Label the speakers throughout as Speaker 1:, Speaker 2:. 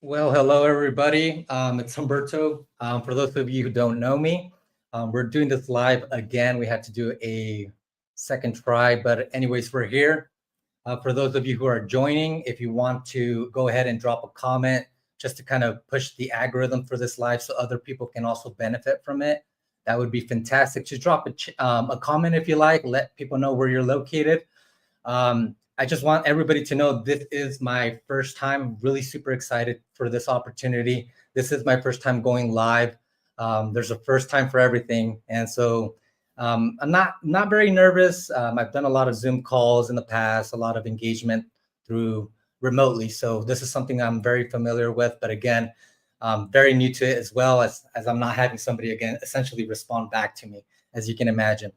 Speaker 1: Well, hello everybody. It's Humberto. For those of you who don't know me, we're doing this live again. We had to do a second try, but anyways, we're here. For those of you who are joining, if you want to go ahead and drop a comment just to kind of push the algorithm for this live so other people can also benefit from it, that would be fantastic. Just drop a comment if you like. Let people know where you're located. I just want everybody to know this is my first time. I'm really super excited for this opportunity. This is my first time going live. There's a first time for everything, and so I'm not very nervous. I've done a lot of Zoom calls in the past, a lot of engagement through remotely. So this is something I'm very familiar with. But again, very new to it as well as I'm not having somebody again essentially respond back to me, as you can imagine.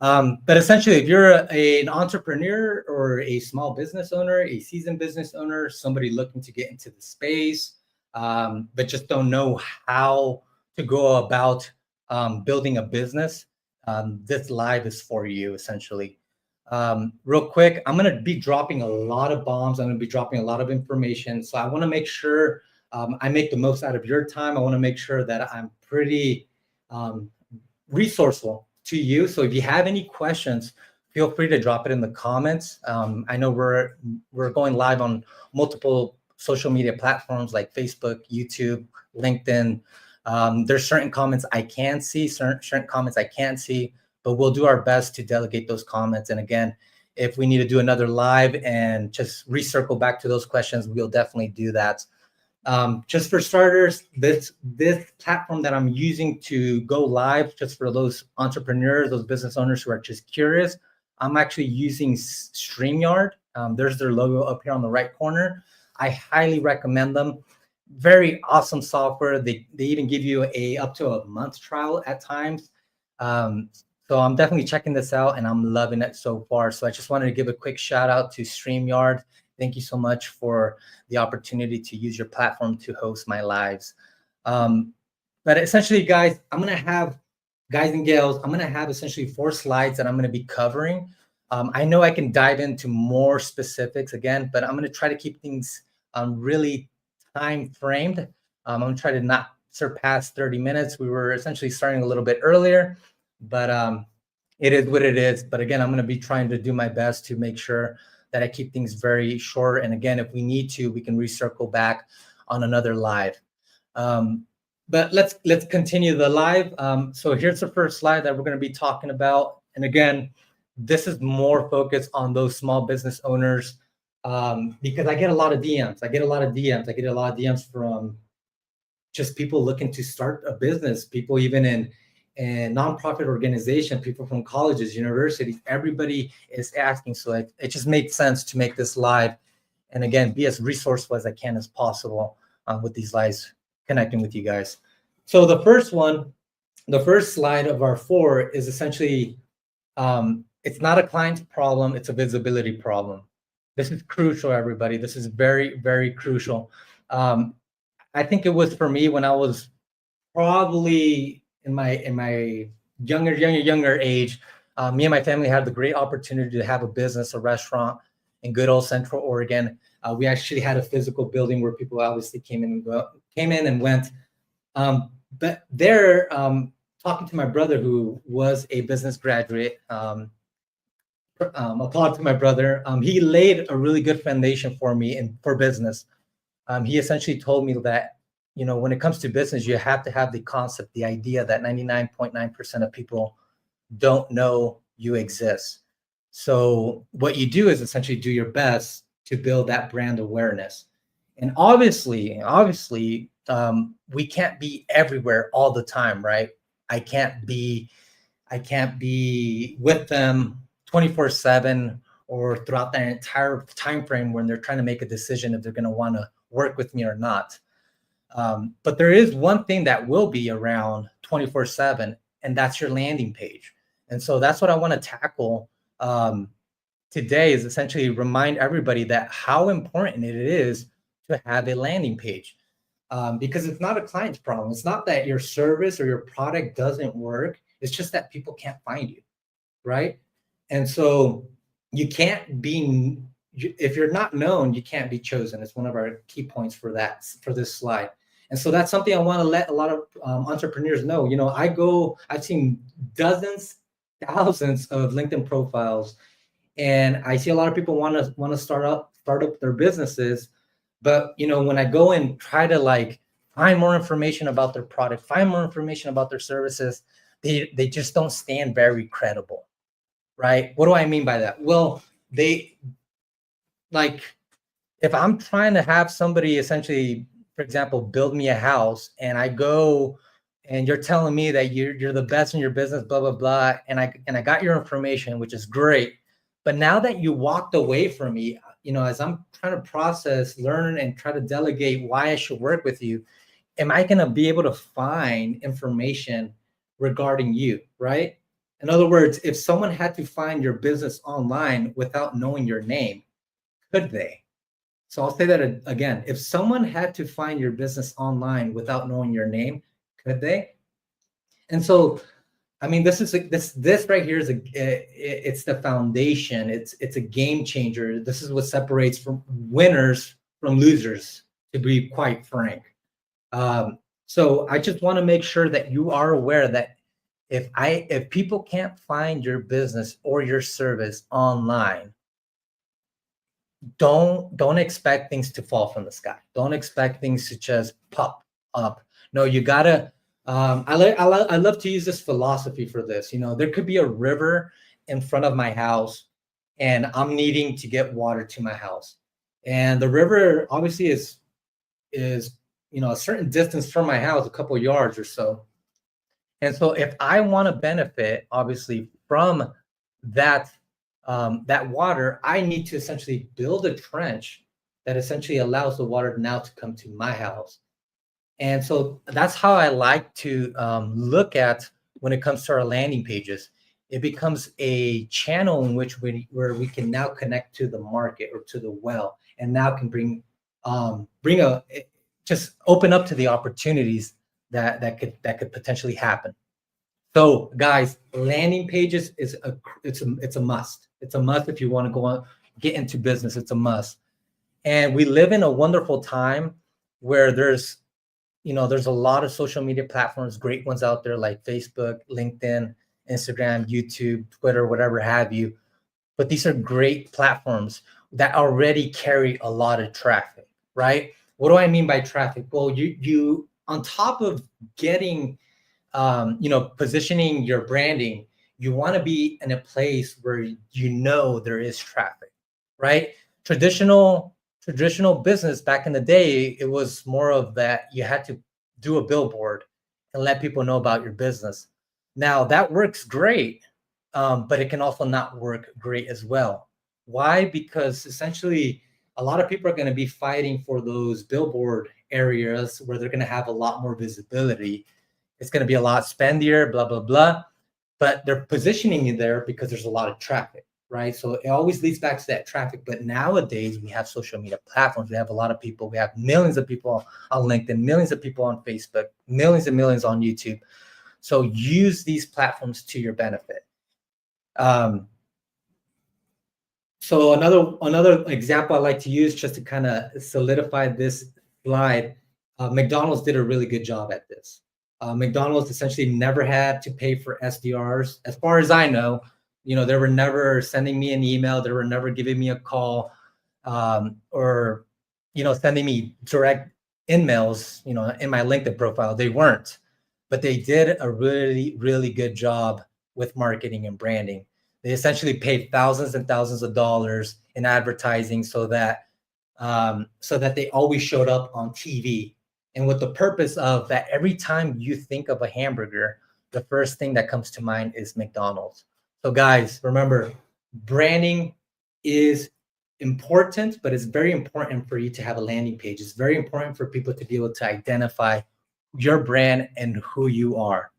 Speaker 1: But essentially, if you're an entrepreneur or a small business owner, a seasoned business owner, somebody looking to get into the space, but just don't know how to go about building a business, this live is for you, essentially. Real quick, I'm going to be dropping a lot of bombs. I'm going to be dropping a lot of information. So I want to make sure I make the most out of your time. I want to make sure that I'm pretty resourceful to you. So if you have any questions, feel free to drop it in the comments. I know we're going live on multiple social media platforms like Facebook, YouTube, LinkedIn. There's certain comments I can see, certain comments I can't see, but we'll do our best to delegate those comments. And again, if we need to do another live and just recircle back to those questions, we'll definitely do that. Just for starters, this platform that I'm using to go live, just for those entrepreneurs, those business owners who are just curious, I'm actually using StreamYard. There's their logo up here on the right corner. I highly recommend them. Very awesome software. They even give you up to a month trial at times. So I'm definitely checking this out and I'm loving it so far. So I just wanted to give a quick shout out to StreamYard. Thank you so much for the opportunity to use your platform to host my lives. But essentially, guys, guys and gals, I'm going to have essentially 4 slides that I'm going to be covering. I know I can dive into more specifics again, but I'm going to try to keep things really time framed. I'm going to try to not surpass 30 minutes. We were essentially starting a little bit earlier, but it is what it is. But again, I'm going to be trying to do my best to make sure that I keep things very short. And again, if we need to, we can recircle back on another live. But let's continue the live. So here's the first slide that we're going to be talking about. And again, this is more focused on those small business owners because I get a lot of DMs. I get a lot of DMs from just people looking to start a business, people even in nonprofit organization, people from colleges, universities, everybody is asking. So it just makes sense to make this live. And again, be as resourceful as I can as possible with these lives, connecting with you guys. So the first slide of our 4 is essentially, it's not a client problem, it's a visibility problem. This is crucial, everybody. This is very, very crucial. I think it was for me when I was probably in my younger age. Me and my family had the great opportunity to have a business, a restaurant in good old Central Oregon. We actually had a physical building where people obviously came in and went. But there, talking to my brother who was a business graduate, applaud to my brother. He laid a really good foundation for me for business. He essentially told me that, when it comes to business, you have to have the concept, the idea that 99.9% of people don't know you exist. So what you do is essentially do your best to build that brand awareness. And obviously, we can't be everywhere all the time, right? I can't be with them 24/7 or throughout that entire time frame when they're trying to make a decision if they're going to want to work with me or not. But there is one thing that will be around 24/7, and that's your landing page. And so that's what I want to tackle today, is essentially remind everybody that how important it is to have a landing page. Because it's not a client's problem. It's not that your service or your product doesn't work. It's just that people can't find you, right? And so you can't be if you're not known, you can't be chosen. It's one of our key points for this slide. And so that's something I want to let a lot of entrepreneurs know. I've seen dozens, thousands of LinkedIn profiles, and I see a lot of people want to start up their businesses. But when I go and try to like find more information about their product, find more information about their services, they just don't stand very credible, right? What do I mean by that? Well, they like, if I'm trying to have somebody essentially, for example, build me a house, and I go and you're telling me that you're the best in your business, blah, blah, blah, and I got your information, which is great. But now that you walked away from me, as I'm trying to process, learn, and try to delegate why I should work with you, am I going to be able to find information regarding you, right? In other words, if someone had to find your business online without knowing your name, could they? So I'll say that again. If someone had to find your business online without knowing your name, could they? And so, I mean, this right here is it's the foundation. It's a game changer. This is what separates from winners from losers, to be quite frank. So I just want to make sure that you are aware that if people can't find your business or your service online, don't expect things to fall from the sky. Don't expect things to just pop up. No, you gotta. I love to use this philosophy for this. There could be a river in front of my house, and I'm needing to get water to my house, and the river obviously is a certain distance from my house, a couple of yards or so. And so if I want to benefit, obviously, from that water, I need to essentially build a trench that essentially allows the water now to come to my house. And so that's how I like to look at when it comes to our landing pages. It becomes a channel in which where we can now connect to the market or to the well, and now can just open up to the opportunities that could potentially happen. So guys, landing pages it's a must. It's a must if you want to get into business. It's a must. And we live in a wonderful time where there's a lot of social media platforms, great ones out there like Facebook, LinkedIn, Instagram, YouTube, Twitter, whatever have you. But these are great platforms that already carry a lot of traffic, right? What do I mean by traffic? Well, you on top of getting positioning your branding, you want to be in a place where there is traffic, right? Traditional business back in the day, it was more of that you had to do a billboard and let people know about your business. Now that works great, but it can also not work great as well. Why? Because essentially a lot of people are going to be fighting for those billboard areas where they're going to have a lot more visibility. It's going to be a lot spendier, blah, blah, blah. But they're positioning you there because there's a lot of traffic, right? So it always leads back to that traffic. But nowadays we have social media platforms. We have a lot of people. We have millions of people on LinkedIn, millions of people on Facebook, millions and millions on YouTube. So use these platforms to your benefit. So another example I like to use just to kind of solidify this slide, McDonald's did a really good job at this. McDonald's essentially never had to pay for SDRs. As far as I know, they were never sending me an email. They were never giving me a call, or, sending me direct emails, in my LinkedIn profile. They weren't, but they did a really, really good job with marketing and branding. They essentially paid thousands and thousands of dollars in advertising so that they always showed up on TV. And with the purpose of that, every time you think of a hamburger, the first thing that comes to mind is McDonald's. So guys, remember, branding is important, but it's very important for you to have a landing page. It's very important for people to be able to identify your brand and who you are.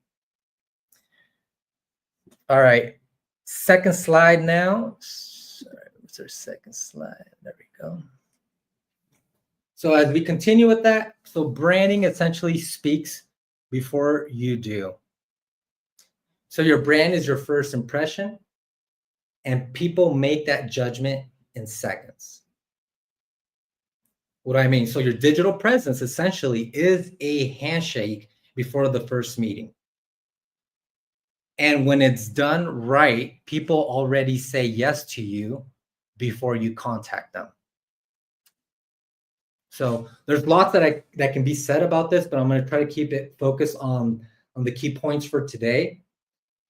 Speaker 1: All right, second slide now. Sorry, what's our second slide? There we go. So as we continue with that, so branding essentially speaks before you do. So your brand is your first impression, and people make that judgment in seconds. What do I mean? So your digital presence essentially is a handshake before the first meeting. And when it's done right, people already say yes to you before you contact them. So there's lots that can be said about this, but I'm going to try to keep it focused on the key points for today.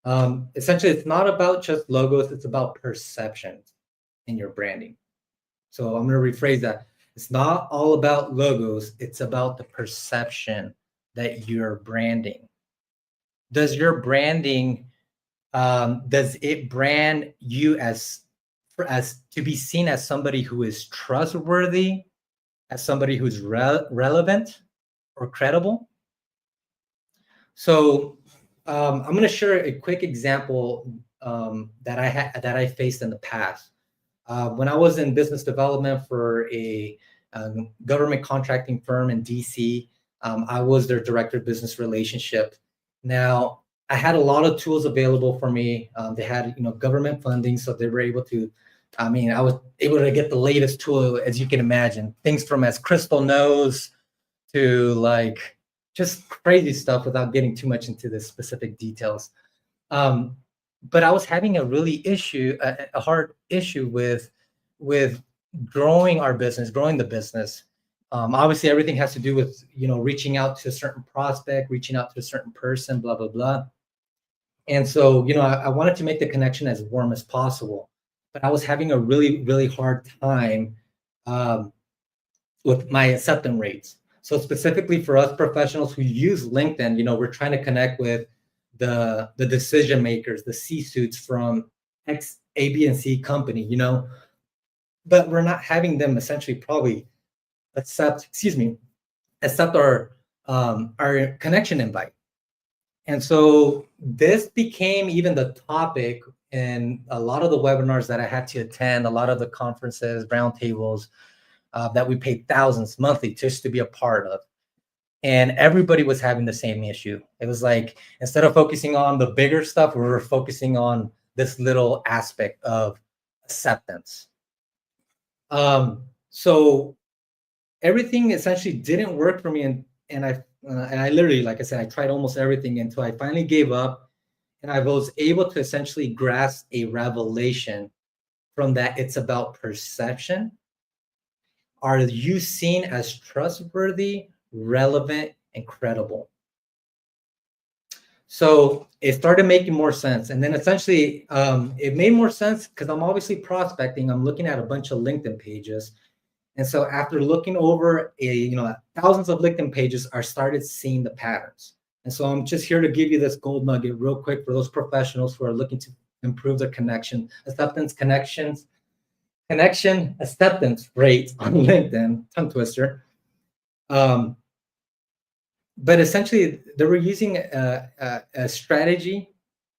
Speaker 1: Essentially, it's not about just logos, it's about perception in your branding. So I'm going to rephrase that. It's not all about logos, it's about the perception that you're branding. Does your branding, does it brand you as to be seen as somebody who is trustworthy, as somebody who's relevant or credible? So I'm going to share a quick example that I faced in the past. When I was in business development for a government contracting firm in DC, I was their director of business relationship. Now, I had a lot of tools available for me. They had, government funding, so they were able to. I was able to get the latest tool, as you can imagine, things from as crystal nose to like just crazy stuff without getting too much into the specific details. But I was having a hard issue with growing the business. Obviously, everything has to do with reaching out to a certain prospect, reaching out to a certain person, blah blah blah. And so I wanted to make the connection as warm as possible, but I was having a really hard time with my acceptance rates. So specifically for us professionals who use LinkedIn, we're trying to connect with the decision makers, the C-suites from X, A, B, and C company, but we're not having them essentially probably accept our connection invite. And so this became even the topic in a lot of the webinars that I had to attend, a lot of the conferences, roundtables that we paid thousands monthly just to be a part of. And everybody was having the same issue. It was like, instead of focusing on the bigger stuff, we were focusing on this little aspect of acceptance. So everything essentially didn't work for me. And I literally, like I said, I tried almost everything until I finally gave up. And I was able to essentially grasp a revelation from that. It's about perception. Are you seen as trustworthy, relevant, and credible? So it started making more sense. And then essentially it made more sense because I'm obviously prospecting. I'm looking at a bunch of LinkedIn pages. And so after looking over thousands of LinkedIn pages, I started seeing the patterns. And so I'm just here to give you this gold nugget real quick for those professionals who are looking to improve their connection acceptance rate on LinkedIn, tongue twister. But essentially, they were using a strategy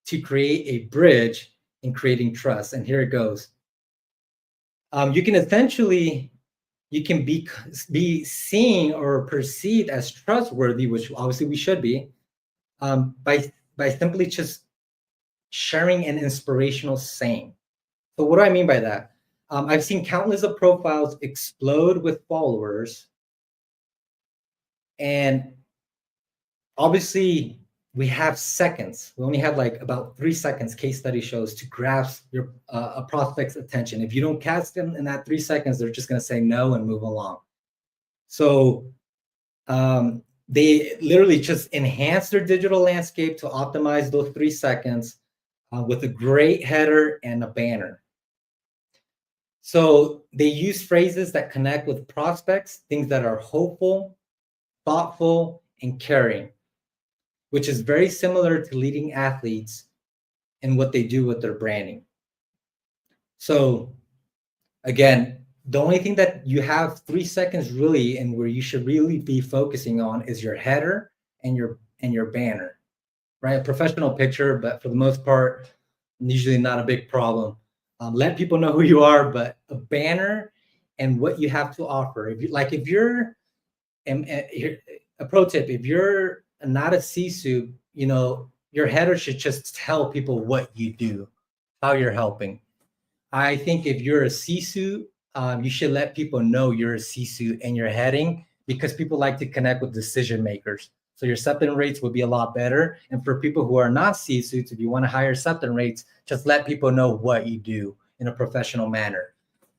Speaker 1: to create a bridge in creating trust. And here it goes. You can be seen or perceived as trustworthy, which obviously we should be, by simply just sharing an inspirational saying. So what do I mean by that? I've seen countless of profiles explode with followers, and obviously we have seconds. We only have like about 3 seconds, case study shows, to grasp a prospect's attention. If you don't catch them in that 3 seconds, they're just going to say no and move along. So they literally just enhance their digital landscape to optimize those 3 seconds with a great header and a banner. So they use phrases that connect with prospects, things that are hopeful, thoughtful, and caring, which is very similar to leading athletes and what they do with their branding. So again, the only thing that you have 3 seconds really, and where you should really be focusing on, is your header and your banner, right? A professional picture, but for the most part, usually not a big problem. Let people know who you are, but a banner and what you have to offer. If you're a pro tip, if you're not a C-suite, your header should just tell people what you do, how you're helping. I think if you're a C-suite, you should let people know you're a C-suite and you're heading, because people like to connect with decision makers. So your acceptance rates would be a lot better. And for people who are not C-suites, if you want to higher acceptance rates, just let people know what you do in a professional manner.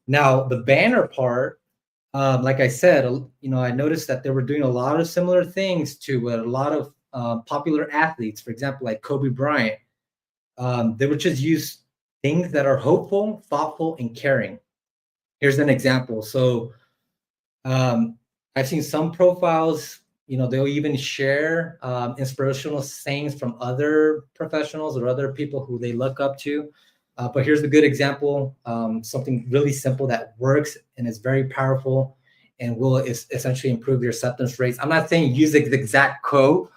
Speaker 1: Now, the banner part, like I said, I noticed that they were doing a lot of similar things to what a lot of popular athletes, for example, like Kobe Bryant. They would just use things that are hopeful, thoughtful, and caring. Here's an example. So um, I've seen some profiles, they'll even share inspirational sayings from other professionals or other people who they look up to. But here's a good example, something really simple that works and is very powerful and will essentially improve your acceptance rates. I'm not saying use the exact quote,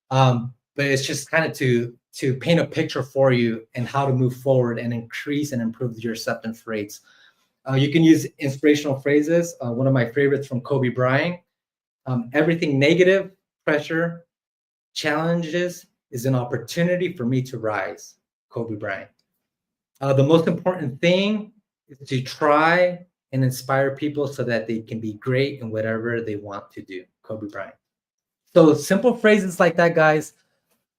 Speaker 1: but it's just kind of to paint a picture for you and how to move forward and increase and improve your acceptance rates. You can use inspirational phrases. One of my favorites from Kobe Bryant: everything negative, pressure, challenges is an opportunity for me to rise. Kobe Bryant. The most important thing is to try and inspire people so that they can be great in whatever they want to do. Kobe Bryant. So simple phrases like that, guys,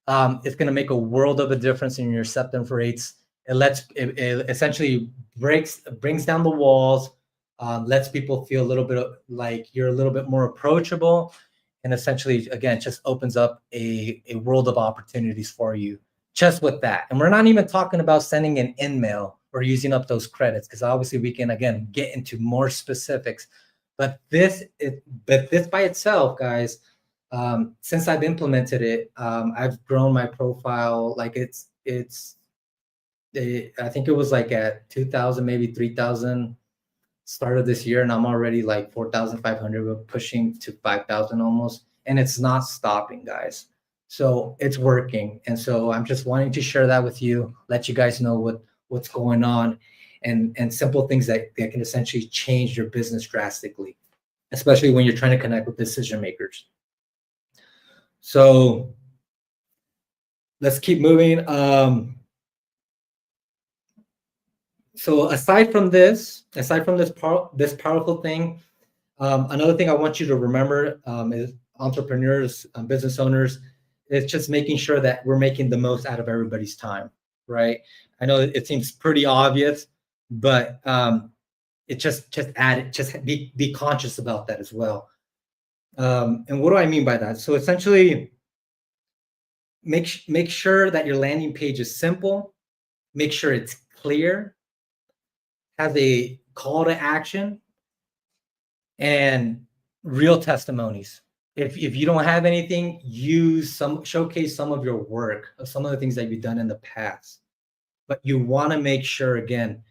Speaker 1: it's going to make a world of a difference in your acceptance rates. It essentially brings down the walls, lets people feel a little bit like you're a little bit more approachable, and essentially, again, just opens up a world of opportunities for you just with that. And we're not even talking about sending an email or using up those credits, because obviously we can, again, get into more specifics. But this by itself, guys, since I've implemented it, I've grown my profile. Like I think it was like at 2,000, maybe 3,000 start of this year, and I'm already like 4,500. We're pushing to 5,000 almost, and it's not stopping, guys. So it's working, and so I'm just wanting to share that with you, let you guys know what's going on, and simple things that can essentially change your business drastically, especially when you're trying to connect with decision makers. So let's keep moving. So aside from this powerful thing, another thing I want you to remember is entrepreneurs, business owners, it's just making sure that we're making the most out of everybody's time, right? I know it seems pretty obvious, but it just be conscious about that as well. And what do I mean by that? So essentially, make sure that your landing page is simple, make sure it's clear, has a call to action, and real testimonies. If you don't have anything, showcase some of your work, some of the things that you've done in the past. But you want to make sure, again,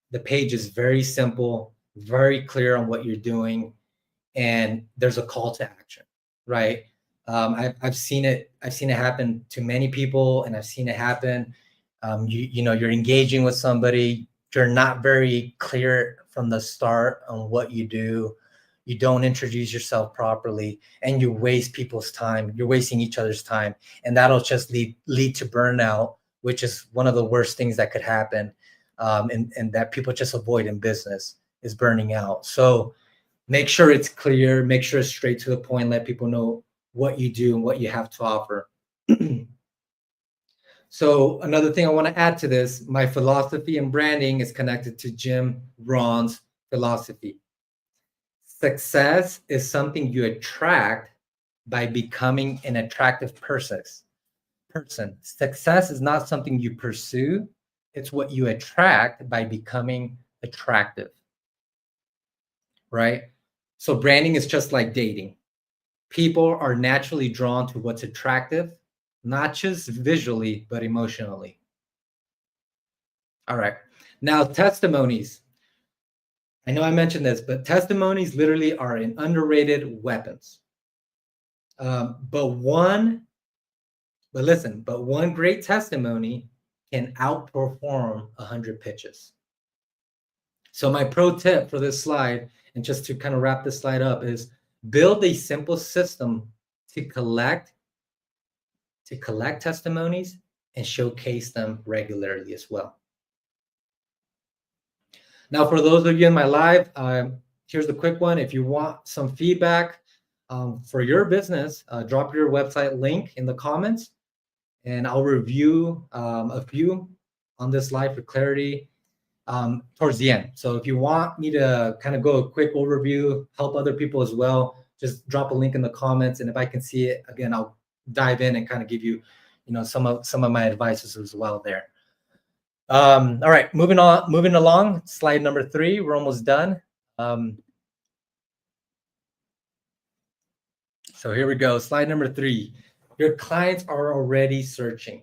Speaker 1: the page is very simple, very clear on what you're doing, and there's a call to action, right? I've seen it happen to many people, and I've seen it happen. You're engaging with somebody, you're not very clear from the start on what you do. You don't introduce yourself properly, and you waste people's time. You're wasting each other's time, and that'll just lead to burnout, which is one of the worst things that could happen, and that people just avoid in business is burning out. So make sure it's clear, make sure it's straight to the point, let people know what you do and what you have to offer. So another thing I want to add to this, my philosophy in branding is connected to Jim Rohn's philosophy. Success is something you attract by becoming an attractive person. Success is not something you pursue. It's what you attract by becoming attractive, right? So branding is just like dating. People are naturally drawn to what's attractive, not just visually, but emotionally. All right. Now, testimonies. I know I mentioned this, but testimonies literally are an underrated weapons. But one great testimony can outperform 100 pitches. So my pro tip for this slide, and just to kind of wrap this slide up, is build a simple system to collect testimonies and showcase them regularly as well. Now, for those of you in my live, here's the quick one. If you want some feedback for your business, drop your website link in the comments, and I'll review a few on this live for clarity towards the end. So if you want me to kind of go a quick overview, help other people as well, just drop a link in the comments, and if I can see it again, I'll dive in and kind of give you, some of my advices as well there. All right, moving along. Slide number 3. We're almost done. So here we go. Slide number 3. Your clients are already searching.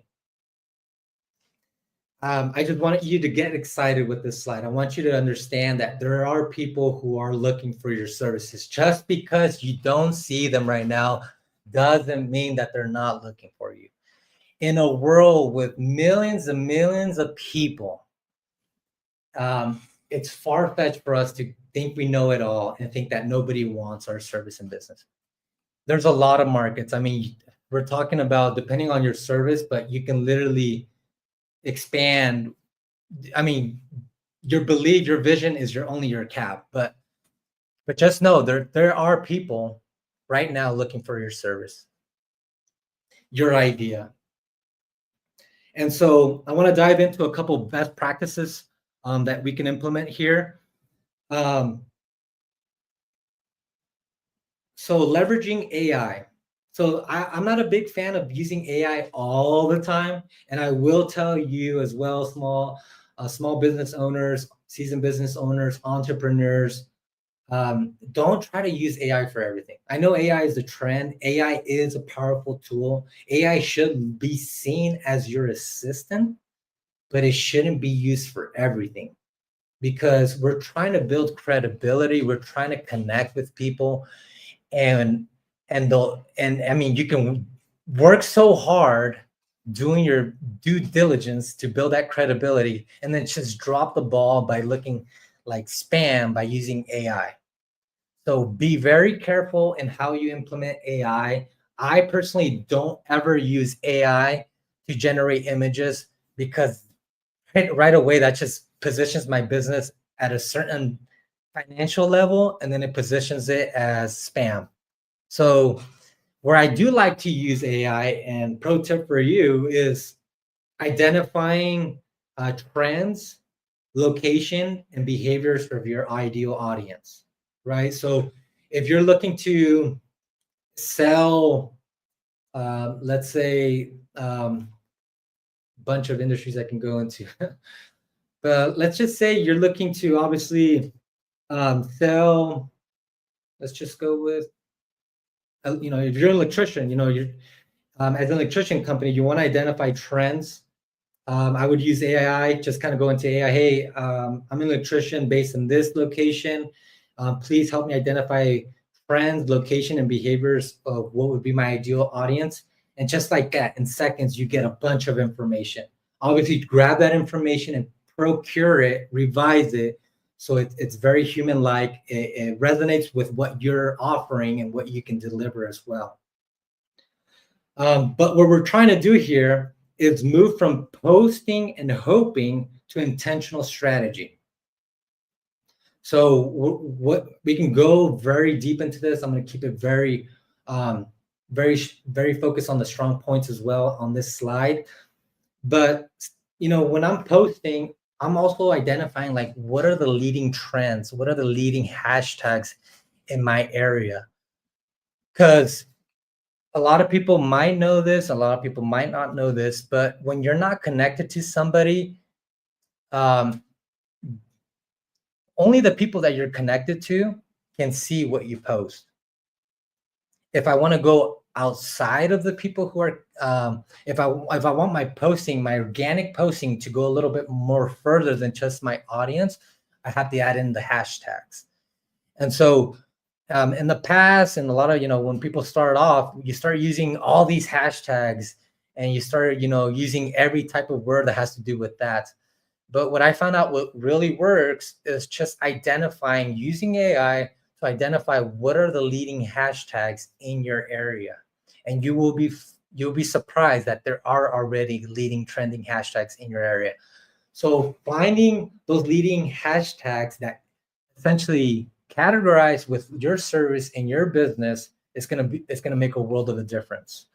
Speaker 1: I just want you to get excited with this slide. I want you to understand that there are people who are looking for your services. Just because you don't see them right now doesn't mean that they're not looking for you. In a world with millions and millions of people, it's far-fetched for us to think we know it all and think that nobody wants our service and business. There's a lot of markets. I mean, we're talking about depending on your service, but you can literally expand. I mean, your vision is only your cap, but just know there are people right now looking for your service, your idea. And so I want to dive into a couple of best practices that we can implement here. So leveraging AI. So I'm not a big fan of using AI all the time. And I will tell you as well, small business owners, seasoned business owners, entrepreneurs, don't try to use AI for everything. I know AI is a trend. AI is a powerful tool. AI should be seen as your assistant, but it shouldn't be used for everything, because we're trying to build credibility. We're trying to connect with people, and I mean, you can work so hard doing your due diligence to build that credibility, and then just drop the ball by looking like spam by using AI. So be very careful in how you implement AI. I personally don't ever use AI to generate images, because right away that just positions my business at a certain financial level, and then it positions it as spam. So where I do like to use AI, and pro tip for you, is identifying trends, location, and behaviors of your ideal audience, right? So if you're looking to sell, let's say, bunch of industries I can go into, but let's just say you're looking to obviously sell, let's just go with, if you're an electrician, you're as an electrician company, you want to identify trends. I would use AI, just kind of go into AI. Hey, I'm an electrician based in this location. Please help me identify trends, location, and behaviors of what would be my ideal audience. And just like that, in seconds, you get a bunch of information. Obviously, grab that information and procure it, revise it, so it's very human-like. It resonates with what you're offering and what you can deliver as well. But what we're trying to do here is move from posting and hoping to intentional strategy. So what we can go very deep into this. I'm going to keep it very, very focused on the strong points as well on this slide. But when I'm posting, I'm also identifying like what are the leading trends, what are the leading hashtags in my area, because a lot of people might know this, a lot of people might not know this, but when you're not connected to somebody, only the people that you're connected to can see what you post. If I want to go outside of the people who are, if I want my organic posting to go a little bit more further than just my audience, I have to add in the hashtags. And so in the past, and a lot of, when people start off, you start using all these hashtags, and you start, using every type of word that has to do with that. But what I found out what really works is just using AI to identify what are the leading hashtags in your area. And you'll be surprised that there are already leading trending hashtags in your area. So finding those leading hashtags that essentially categorize with your service and your business is gonna make a world of a difference.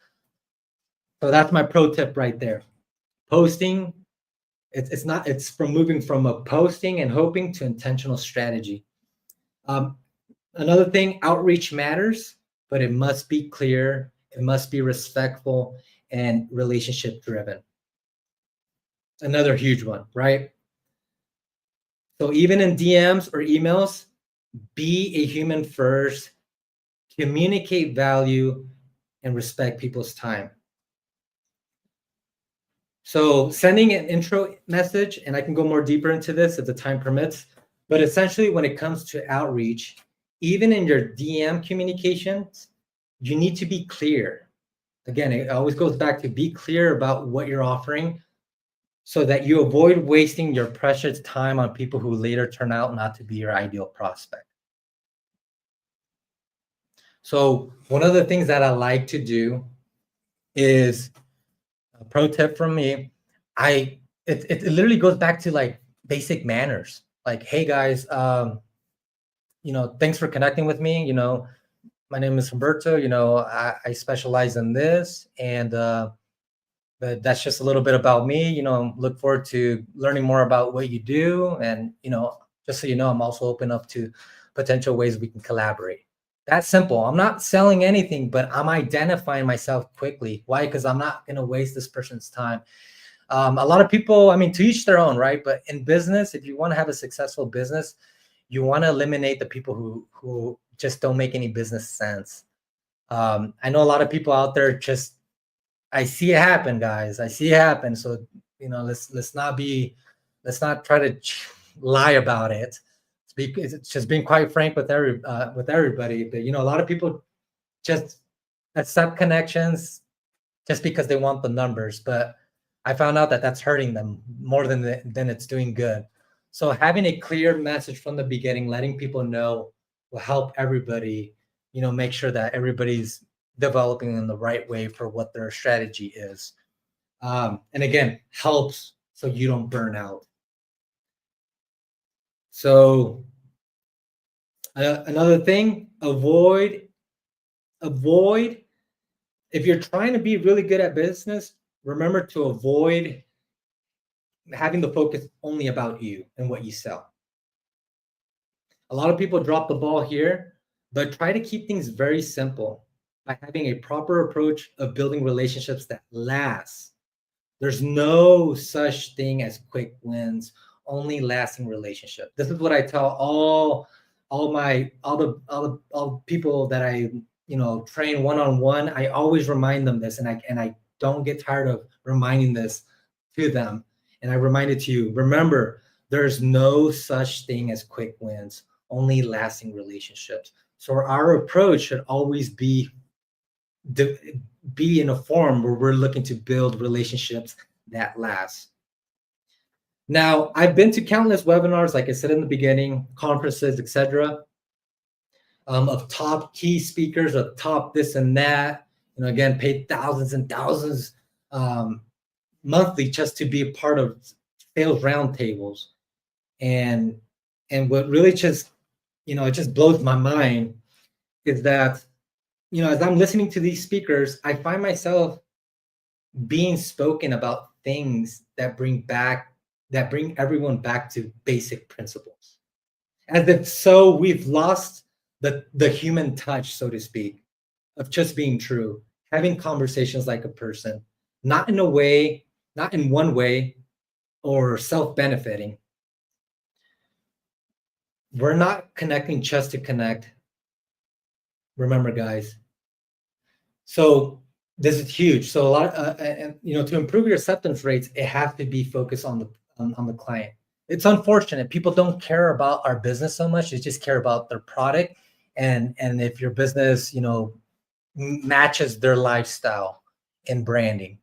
Speaker 1: So that's my pro tip right there. Posting, it's from moving from a posting and hoping to intentional strategy. Um, Another thing, outreach matters, but it must be clear, it must be respectful and relationship driven. Another huge one, right? So even in DMs or emails, be a human first, communicate value, and respect people's time. So sending an intro message, and I can go more deeper into this if the time permits, but essentially when it comes to outreach, even in your DM communications, you need to be clear. Again, it always goes back to be clear about what you're offering so that you avoid wasting your precious time on people who later turn out not to be your ideal prospect. So one of the things that I like to do is a pro tip from me. It literally goes back to like basic manners. Like, hey guys, thanks for connecting with me. My name is Humberto. I specialize in this, and but that's just a little bit about me. Look forward to learning more about what you do, and just so you know, I'm also open up to potential ways we can collaborate. That's simple. I'm not selling anything, but I'm identifying myself quickly. Why? Because I'm not going to waste this person's time. A lot of people, I mean, to each their own, right? But in business, if you want to have a successful business, you want to eliminate the people who just don't make any business sense. I know a lot of people out there just, I see it happen, guys. I see it happen. So let's not try to lie about it. It's just being quite frank with everybody. But a lot of people just accept connections just because they want the numbers. But I found out that that's hurting them more than it's doing good. So having a clear message from the beginning, letting people know, will help everybody. Make sure that everybody's developing in the right way for what their strategy is. And again, helps so you don't burn out. So another thing, avoid if you're trying to be really good at business, remember to avoid having the focus only about you and what you sell. A lot of people drop the ball here, but try to keep things very simple by having a proper approach of building relationships that last. There's no such thing as quick wins, only lasting relationship. This is what I tell all the people that I train one-on-one. I always remind them this, and I don't get tired of reminding this to them. And I remind it to you. Remember, there's no such thing as quick wins, only lasting relationships. So our approach should always be in a form where we're looking to build relationships that last. Now, I've been to countless webinars, like I said in the beginning, conferences, etc., of top key speakers, of top this and that. Again, paid thousands and thousands monthly just to be a part of sales roundtables. And what really just, it just blows my mind is that, as I'm listening to these speakers, I find myself being spoken about things that bring everyone back to basic principles. As if so we've lost the human touch, so to speak, of just being true, having conversations like a person, not in one way or self-benefiting. We're not connecting just to connect. Remember, guys. So this is huge. So a lot, to improve your acceptance rates, it has to be focused on the client. It's unfortunate people don't care about our business so much; they just care about their product, and if your business, matches their lifestyle and branding.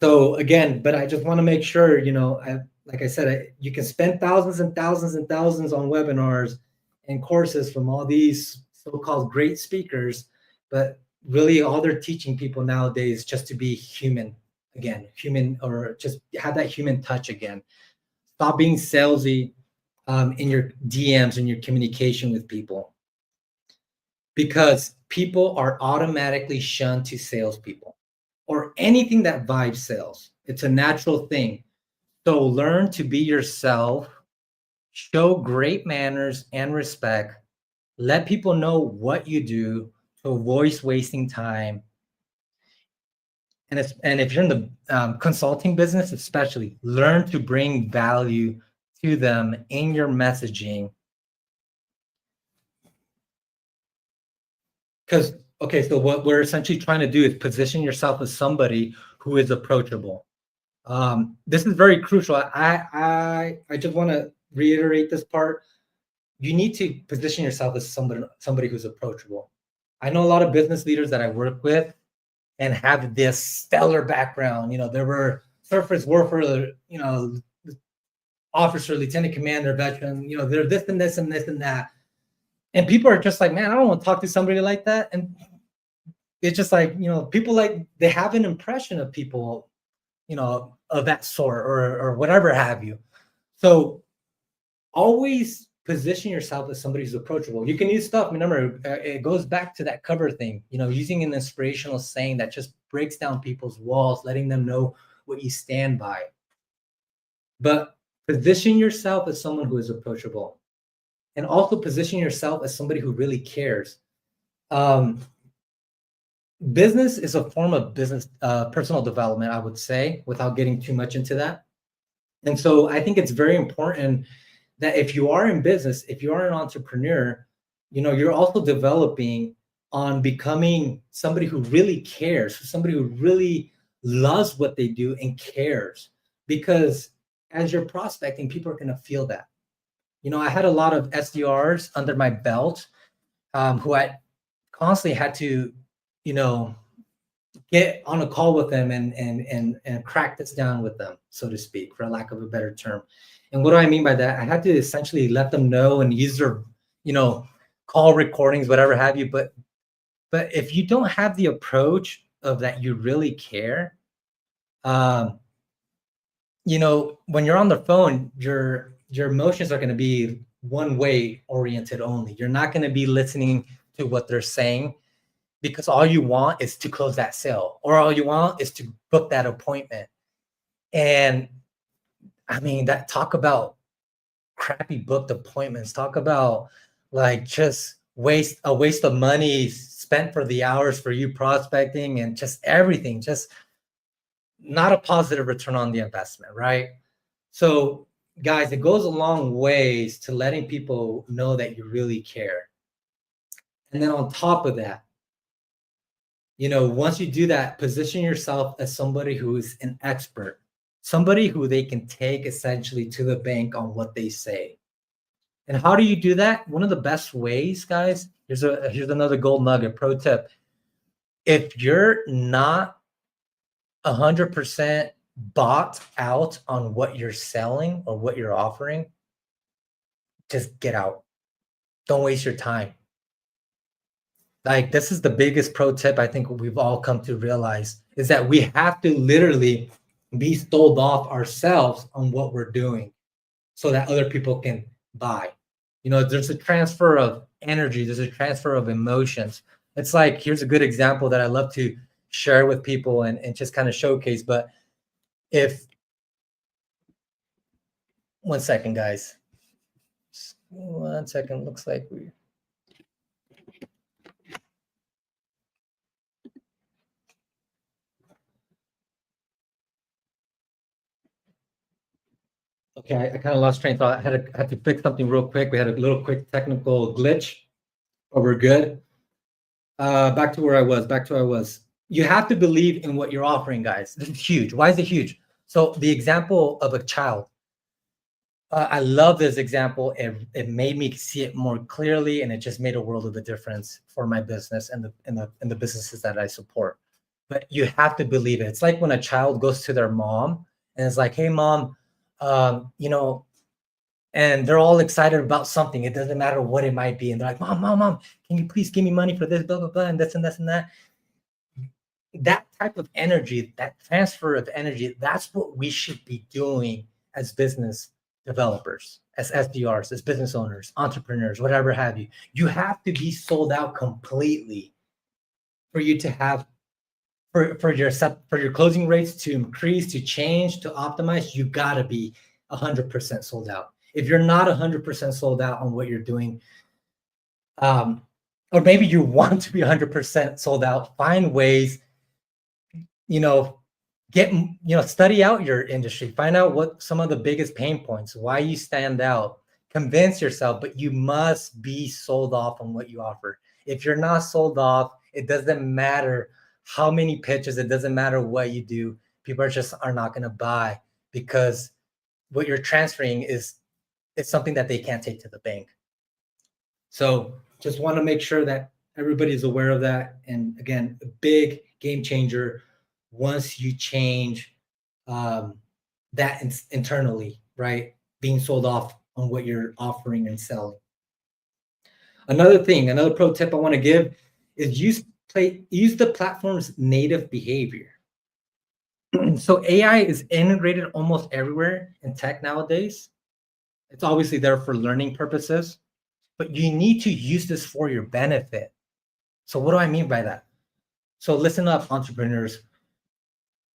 Speaker 1: So again, but I just want to make sure, like I said, you can spend thousands and thousands and thousands on webinars and courses from all these so-called great speakers, but really all they're teaching people nowadays is just to be human again, human, or just have that human touch again. Stop being salesy in your DMs and your communication with people, because people are automatically shunned to salespeople or anything that vibes sales. It's a natural thing. So learn to be yourself, show great manners and respect, let people know what you do to avoid wasting time. And if you're in the consulting business, especially, learn to bring value to them in your messaging. Because, okay, so what we're essentially trying to do is position yourself as somebody who is approachable. This is very crucial. I just want to reiterate this part. You need to position yourself as somebody who's approachable. I know a lot of business leaders that I work with and have this stellar background. You know, there were surface warfare, you know, officer, lieutenant commander, veteran, you know, they're this and this and this and that. And people are just like, man, I don't want to talk to somebody like that. And it's just like, you know, people, like, they have an impression of people, you know, of that sort, or whatever have you. So always position yourself as somebody who's approachable. You can use stuff. Remember, it goes back to that cover thing, you know, using an inspirational saying that just breaks down people's walls, letting them know what you stand by. But position yourself as someone who is approachable, and also position yourself as somebody who really cares. Business is a form of business, personal development, I would say, without getting too much into that. And so I think it's very important that if you are in business, if you are an entrepreneur, you know, you're also developing on becoming somebody who really cares, somebody who really loves what they do and cares. Because as you're prospecting, people are going to feel that. You know, I had a lot of SDRs under my belt who I constantly had to, you know, get on a call with them and crack this down with them, so to speak, for lack of a better term. And what do I mean by that? I had to essentially let them know and use their, you know, call recordings, whatever have you. But if you don't have the approach of that, you really care. You know, when you're on the phone, your emotions are going to be one way oriented only. You're not going to be listening to what they're saying, because all you want is to close that sale, or all you want is to book that appointment. And I mean, that, talk about crappy booked appointments, talk about like just a waste of money spent for the hours for you prospecting, and just everything, just not a positive return on the investment, right? So guys, it goes a long ways to letting people know that you really care. And then on top of that, you know, once you do that, position yourself as somebody who is an expert, somebody who they can take essentially to the bank on what they say. And how do you do that? One of the best ways, guys, here's another gold nugget, pro tip. If you're not 100% bought out on what you're selling or what you're offering, just get out. Don't waste your time. Like, this is the biggest pro tip I think we've all come to realize, is that we have to literally be sold off ourselves on what we're doing so that other people can buy. You know, there's a transfer of energy, there's a transfer of emotions. It's like, here's a good example that I love to share with people and just kind of showcase. But if, 1 second, guys. 1 second, looks like we. Okay, I kind of lost train of thought. I had to fix something real quick. We had a little quick technical glitch, but we're good. Back to where I was. You have to believe in what you're offering, guys. This is huge. Why is it huge? So the example of a child. I love this example. It made me see it more clearly, and it just made a world of a difference for my business and the businesses that I support. But you have to believe it. It's like when a child goes to their mom and is like, "Hey, mom, you know," and they're all excited about something. It doesn't matter what it might be, and they're like, "Mom, can you please give me money for this, blah blah blah, and this and this and that." that type of energy, that transfer of energy, that's what we should be doing as business developers, as SDRs, as business owners, entrepreneurs, whatever have you. You have to be sold out completely for you to have for your closing rates to increase, to change, to optimize. You got to be 100% sold out. If you're not 100% sold out on what you're doing, or maybe you want to be 100% sold out, find ways, study out your industry, find out what some of the biggest pain points, why you stand out, convince yourself, but you must be sold off on what you offer. If you're not sold off, it doesn't matter how many pitches, it doesn't matter what you do. People are not going to buy, because what you're transferring is something that they can't take to the bank. So just want to make sure that everybody's aware of that. And again, a big game changer once you change that internally, right? Being sold off on what you're offering and selling. Another pro tip I want to give is use the platform's native behavior. So AI is integrated almost everywhere in tech nowadays. It's obviously there for learning purposes, but you need to use this for your benefit. So what do I mean by that? So listen up, entrepreneurs.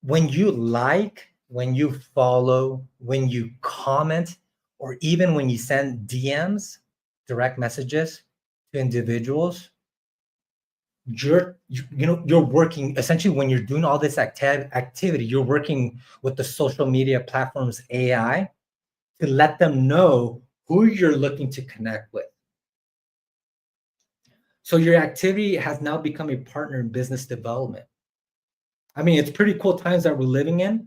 Speaker 1: When you like, when you follow, when you comment, or even when you send DMs, direct messages to individuals, you're working, essentially when you're doing all this activity, you're working with the social media platforms AI to let them know who you're looking to connect with. So your activity has now become a partner in business development. I mean, it's pretty cool times that we're living in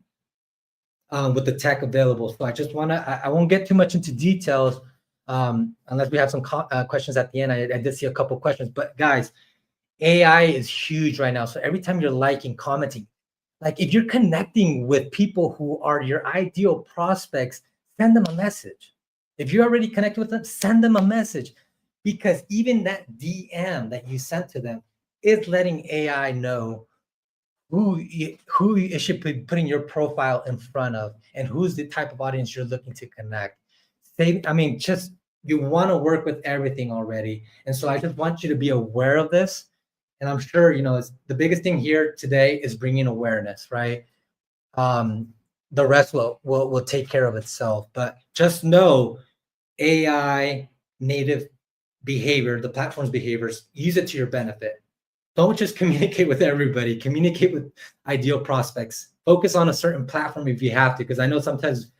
Speaker 1: with the tech available. So I won't get too much into details unless we have some questions at the end. I did see a couple questions, but guys, AI is huge right now. So every time you're liking, commenting, like if you're connecting with people who are your ideal prospects, send them a message. If you're already connected with them, send them a message, because even that DM that you sent to them is letting AI know who you should be putting your profile in front of and who's the type of audience you're looking to connect. You want to work with everything already. And so I just want you to be aware of this. And I'm sure, the biggest thing here today is bringing awareness, right? The rest will take care of itself. But just know AI native behavior, the platform's behaviors, use it to your benefit. Don't just communicate with everybody. Communicate with ideal prospects. Focus on a certain platform if you have to, because I know sometimes,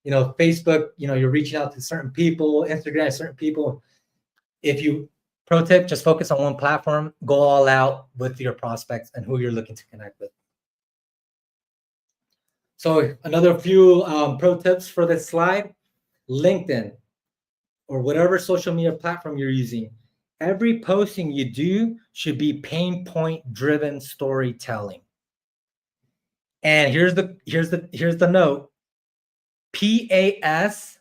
Speaker 1: Facebook, you're reaching out to certain people, Instagram, certain people. Pro tip, just focus on one platform, go all out with your prospects and who you're looking to connect with. So another few pro tips for this slide: LinkedIn or whatever social media platform you're using. Every posting you do should be pain point driven storytelling. And here's the note: pass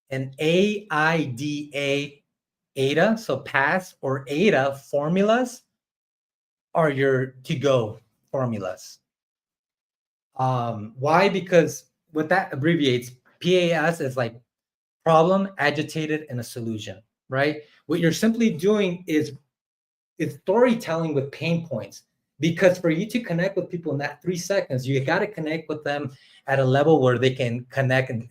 Speaker 1: and AIDA, so pass or AIDA formulas are your to-go formulas. Why? Because what that abbreviates, PAS is like problem, agitated, and a solution, right? What you're simply doing is storytelling with pain points. Because for you to connect with people in that 3 seconds, you got to connect with them at a level where they can connect and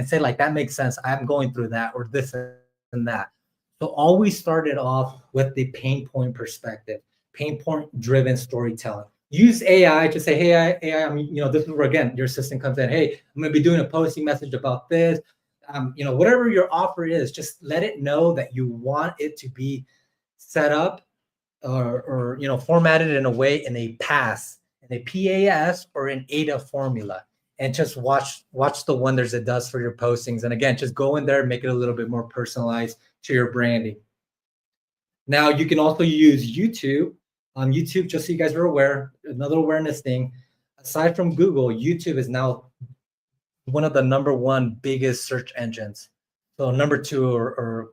Speaker 1: say, like, that makes sense. I'm going through that, or this and that. So always start it off with the pain point perspective, pain point driven storytelling. Use AI to say, hey, AI, this is where, again, your assistant comes in. Hey, I'm going to be doing a posting message about this. Whatever your offer is, just let it know that you want it to be set up or formatted in a way in a PAS, in a PAS or an AIDA formula, and just watch the wonders it does for your postings. And again, just go in there and make it a little bit more personalized to your branding. Now you can also use YouTube. YouTube, just so you guys are aware, another awareness thing, aside from Google, YouTube is now one of the number one biggest search engines. So number two, or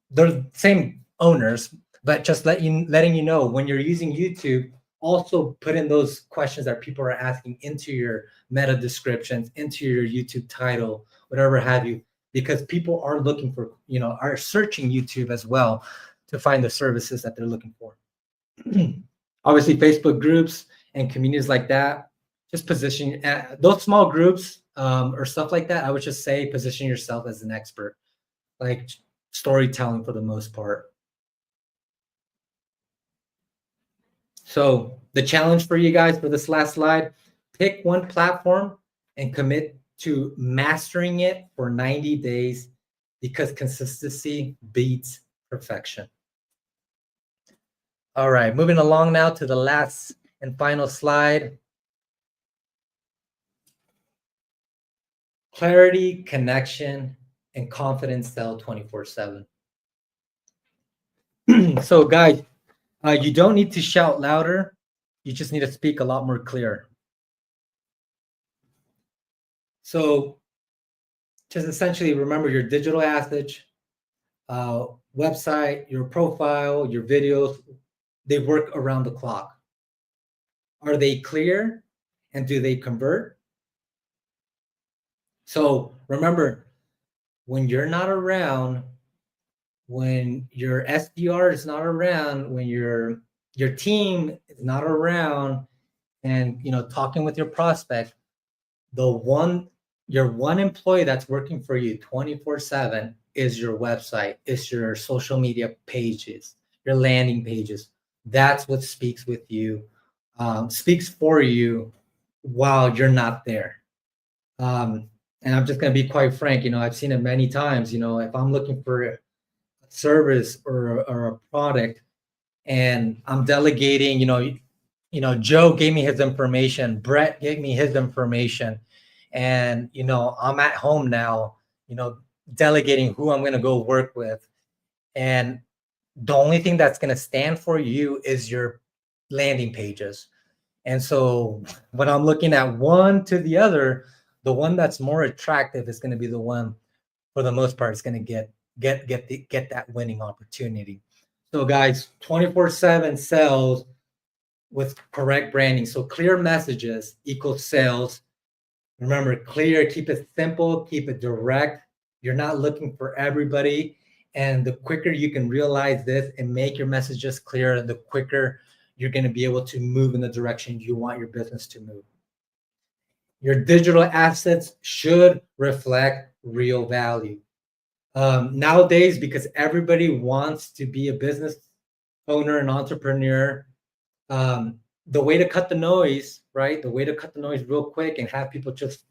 Speaker 1: they're the same owners, But just letting you know, when you're using YouTube, also put in those questions that people are asking into your meta descriptions, into your YouTube title, whatever have you, because people are looking for, are searching YouTube as well to find the services that they're looking for. Obviously, Facebook groups and communities like that, just position those small groups or stuff like that. I would just say position yourself as an expert, like storytelling for the most part. So the challenge for you guys for this last slide, pick one platform and commit to mastering it for 90 days because consistency beats perfection. All right, moving along now to the last and final slide. Clarity, connection, and confidence sell 24/7. So guys, you don't need to shout louder. You just need to speak a lot more clear. So just essentially remember your digital assets, website, your profile, your videos, they work around the clock. Are they clear? And do they convert? So remember, when you're not around, when your SDR is not around, when your team is not around, and talking with your prospect, your one employee that's working for you 24/7 is your website, is your social media pages, your landing pages. That's what speaks with you, speaks for you while you're not there. And I'm just going to be quite frank. I've seen it many times. If I'm looking for a service or a product and I'm delegating, Joe gave me his information, Brett gave me his information, and I'm at home now, delegating who I'm going to go work with, and the only thing that's going to stand for you is your landing pages. And so when I'm looking at one to the other, the one that's more attractive is going to be the one, for the most part, is going to get that winning opportunity. So guys, 24/7 sales with correct branding. So clear messages equals sales. Remember, clear, keep it simple, keep it direct. You're not looking for everybody. And the quicker you can realize this and make your messages clear, the quicker you're going to be able to move in the direction you want your business to move. Your digital assets should reflect real value. Nowadays, because everybody wants to be a business owner and entrepreneur, the way to cut the noise, right? The way to cut the noise real quick and have people just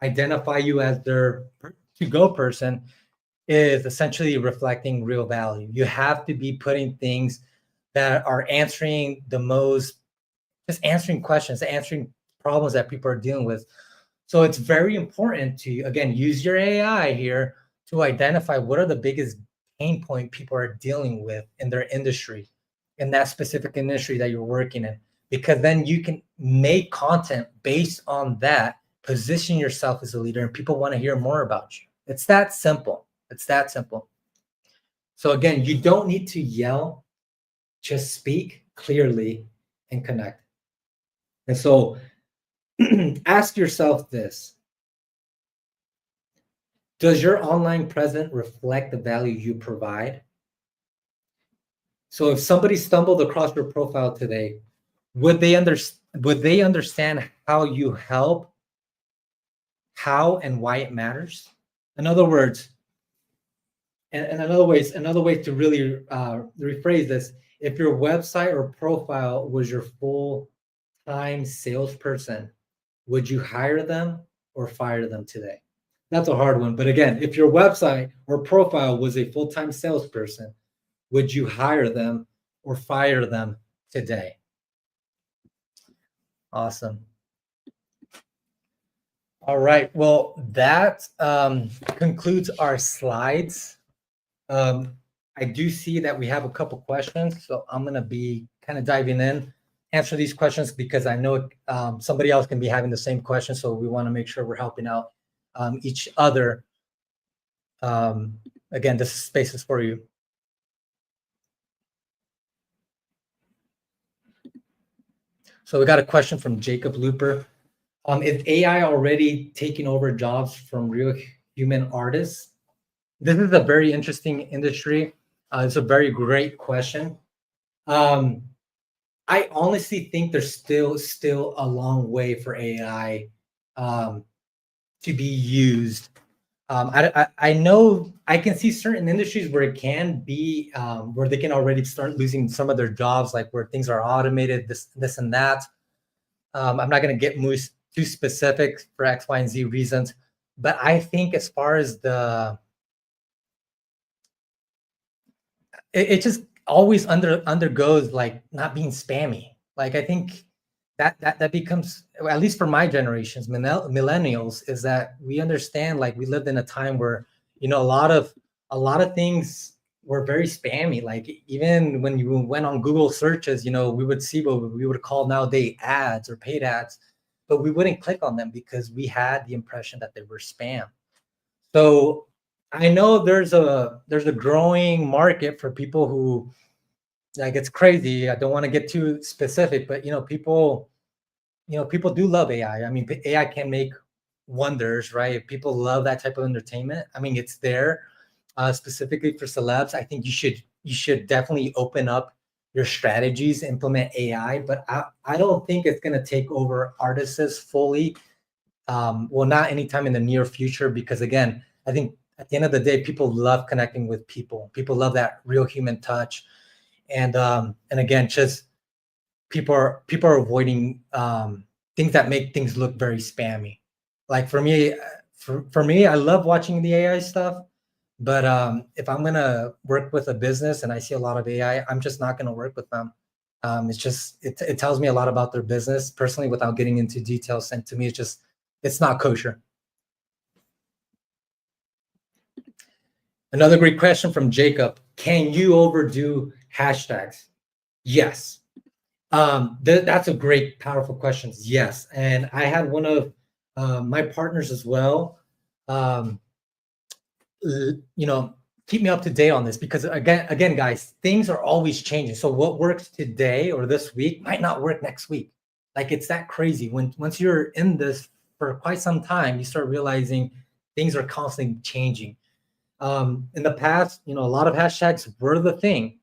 Speaker 1: identify you as their to-go person is essentially reflecting real value. You have to be putting things that are answering just answering questions, answering problems that people are dealing with. So it's very important to, again, use your AI here to identify what are the biggest pain point people are dealing with in their industry, in that specific industry that you're working in, because then you can make content based on that, position yourself as a leader, and people want to hear more about you. It's that simple. It's that simple. So again, you don't need to yell, just speak clearly and connect. And so ask yourself this: does your online presence reflect the value you provide? So if somebody stumbled across your profile today, would they understand how you help, how and why it matters? In other words, and another way to really rephrase this: if your website or profile was your full-time salesperson, would you hire them or fire them today? That's a hard one. But again, if your website or profile was a full-time salesperson, would you hire them or fire them today? Awesome. All right. Well, that concludes our slides. I do see that we have a couple questions, so I'm going to be kind of diving in, answer these questions because I know somebody else can be having the same question, so we want to make sure we're helping out each other. Again, this space is for you. So we got a question from Jacob Looper. Is AI already taking over jobs from real human artists? This is a very interesting industry. It's a very great question. Um, I honestly think there's still a long way for AI um, to be used. I know I can see certain industries where it can be where they can already start losing some of their jobs, like where things are automated, this and that. I'm not going to get too specific for X, Y, and Z reasons, but I think as far as it just always undergoes like not being spammy. Like I think that becomes, at least for my generations, millennials, is that we understand, like, we lived in a time where a lot of things were very spammy. Like even when you went on Google searches, we would see what we would call nowadays ads or paid ads, but we wouldn't click on them because we had the impression that they were spam. So I know there's a growing market for people who, like, it's crazy. I don't want to get too specific, but people do love AI. I mean, AI can make wonders, right? If people love that type of entertainment, I mean, it's there. Specifically for celebs, I think you should definitely open up your strategies, implement AI, but I don't think it's going to take over artists fully. Well, not anytime in the near future, because again, I think at the end of the day, people love connecting with people. People love that real human touch, and again, just people are avoiding things that make things look very spammy. Like for me, I love watching the AI stuff, but if I'm gonna work with a business and I see a lot of AI, I'm just not gonna work with them. It tells me a lot about their business personally without getting into details, and to me, it's not kosher. Another great question from Jacob: can you overdo hashtags? Yes. That's a great, powerful question. Yes, and I had one of my partners as well. Um, keep me up to date on this, because again, guys, things are always changing. So what works today or this week might not work next week. Like, it's that crazy. Once you're in this for quite some time, you start realizing things are constantly changing. In the past, a lot of hashtags were the thing,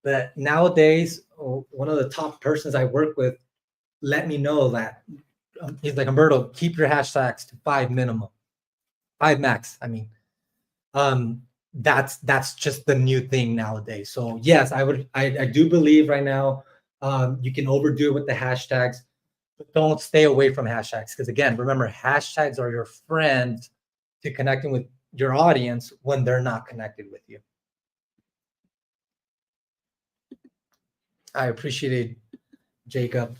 Speaker 1: but nowadays, one of the top persons I work with let me know that he's like, Humberto, keep your hashtags to 5 minimum, 5 max. I mean, that's just the new thing nowadays. So yes, I do believe right now, you can overdo it with the hashtags, but don't stay away from hashtags, because again, remember, hashtags are your friend to connecting with your audience when they're not connected with you. I appreciate it, Jacob.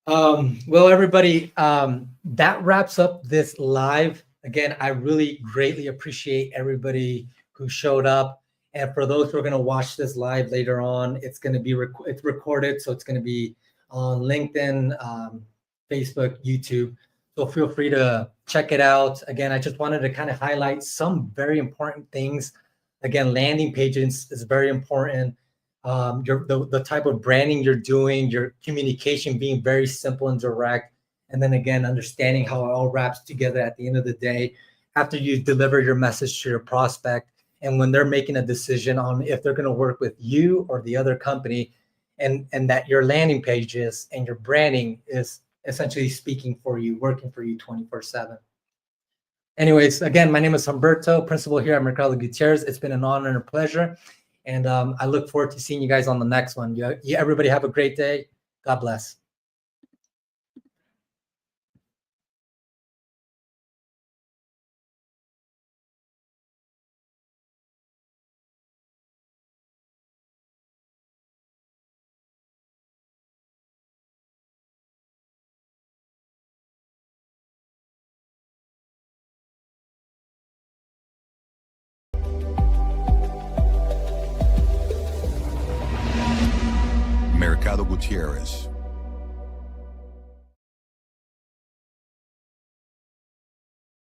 Speaker 1: Well, everybody, that wraps up this live. Again, I really greatly appreciate everybody who showed up. And for those who are going to watch this live later on, it's going to be it's recorded, so it's going to be on LinkedIn, Facebook, YouTube. So feel free to check it out. Again, I just wanted to kind of highlight some very important things. Again, landing pages is very important. The type of branding you're doing, your communication being very simple and direct, and then again, understanding how it all wraps together at the end of the day after you deliver your message to your prospect, and when they're making a decision on if they're going to work with you or the other company, and that your landing pages and your branding is essentially speaking for you, working for you 24/7. Anyways, again, my name is Humberto, principal here at Mercado Gutierrez. It's been an honor and a pleasure. And I look forward to seeing you guys on the next one. Everybody have a great day. God bless.
Speaker 2: Mercado Gutierrez.